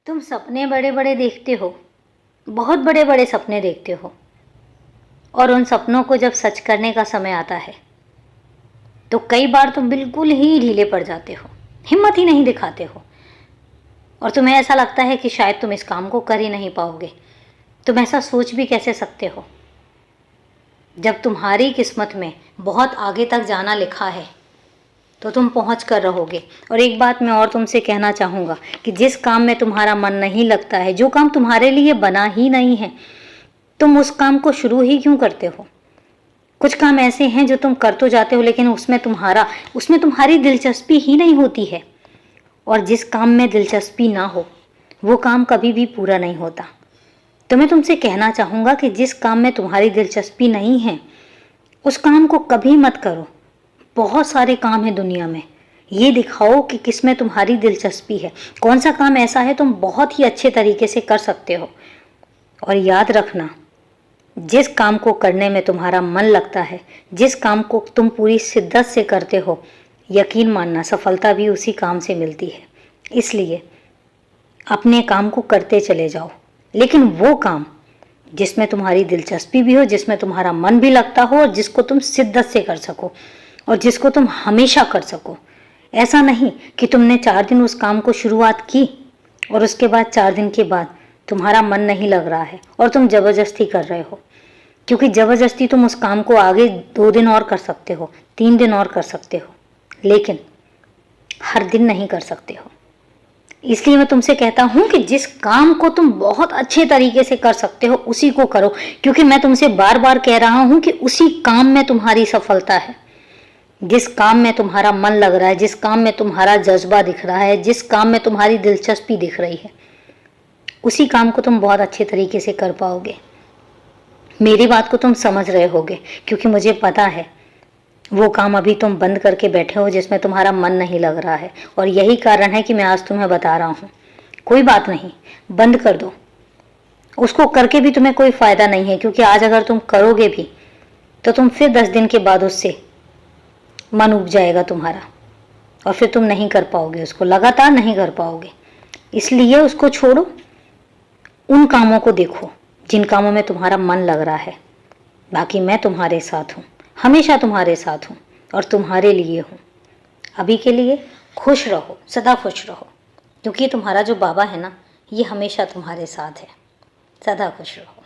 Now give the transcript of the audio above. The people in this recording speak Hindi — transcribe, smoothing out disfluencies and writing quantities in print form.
तुम सपने बड़े बड़े देखते हो, बहुत बड़े बड़े सपने देखते हो, और उन सपनों को जब सच करने का समय आता है तो कई बार तुम बिल्कुल ही ढीले पड़ जाते हो, हिम्मत ही नहीं दिखाते हो, और तुम्हें ऐसा लगता है कि शायद तुम इस काम को कर ही नहीं पाओगे। तुम ऐसा सोच भी कैसे सकते हो जब तुम्हारी किस्मत में बहुत आगे तक जाना लिखा है तो तुम पहुंच कर रहोगे। और एक बात मैं और तुमसे कहना चाहूँगा कि जिस काम में तुम्हारा मन नहीं लगता है, जो काम तुम्हारे लिए बना ही नहीं है, तुम उस काम को शुरू ही क्यों करते हो। कुछ काम ऐसे हैं जो तुम कर तो जाते हो लेकिन उसमें तुम्हारी दिलचस्पी ही नहीं होती है, और जिस काम में दिलचस्पी ना हो वो काम कभी भी पूरा नहीं होता। तो मैं तुमसे कहना चाहूँगा कि जिस काम में तुम्हारी दिलचस्पी नहीं है उस काम को कभी मत करो। बहुत सारे काम हैं दुनिया में, ये दिखाओ कि किस में तुम्हारी दिलचस्पी है, कौन सा काम ऐसा है तुम बहुत ही अच्छे तरीके से कर सकते हो। और याद रखना, जिस काम को करने में तुम्हारा मन लगता है, जिस काम को तुम पूरी शिद्दत से करते हो, यकीन मानना सफलता भी उसी काम से मिलती है। इसलिए अपने काम को करते चले जाओ, लेकिन वो काम जिसमें तुम्हारी दिलचस्पी भी हो, जिसमें तुम्हारा मन भी लगता हो, और जिसको तुम शिद्दत से कर सको, और जिसको तुम हमेशा कर सको। ऐसा नहीं कि तुमने 4 दिन उस काम को शुरुआत की और उसके बाद 4 दिन के बाद तुम्हारा मन नहीं लग रहा है और तुम ज़बरदस्ती कर रहे हो, क्योंकि ज़बरदस्ती तुम उस काम को आगे 2 दिन और कर सकते हो, 3 दिन और कर सकते हो, लेकिन हर दिन नहीं कर सकते हो। इसलिए मैं तुमसे कहता हूँ कि जिस काम को तुम बहुत अच्छे तरीके से कर सकते हो उसी को करो, क्योंकि मैं तुमसे बार बार कह रहा हूँ कि उसी काम में तुम्हारी सफलता है। जिस काम में तुम्हारा मन लग रहा है, जिस काम में तुम्हारा जज्बा दिख रहा है, जिस काम में तुम्हारी दिलचस्पी दिख रही है, उसी काम को तुम बहुत अच्छे तरीके से कर पाओगे। मेरी बात को तुम समझ रहे होगे, क्योंकि मुझे पता है वो काम अभी तुम बंद करके बैठे हो जिसमें तुम्हारा मन नहीं लग रहा है, और यही कारण है कि मैं आज तुम्हें बता रहा हूँ। कोई बात नहीं, बंद कर दो, उसको करके भी तुम्हें कोई फ़ायदा नहीं है, क्योंकि आज अगर तुम करोगे भी तो तुम फिर 10 दिन के बाद उससे मन उब जाएगा तुम्हारा, और फिर तुम नहीं कर पाओगे, उसको लगातार नहीं कर पाओगे। इसलिए उसको छोड़ो, उन कामों को देखो जिन कामों में तुम्हारा मन लग रहा है। बाकी मैं तुम्हारे साथ हूँ, हमेशा तुम्हारे साथ हूँ और तुम्हारे लिए हूँ। अभी के लिए खुश रहो, सदा खुश रहो, क्योंकि तुम्हारा जो बाबा है ना, ये हमेशा तुम्हारे साथ है। सदा खुश रहो।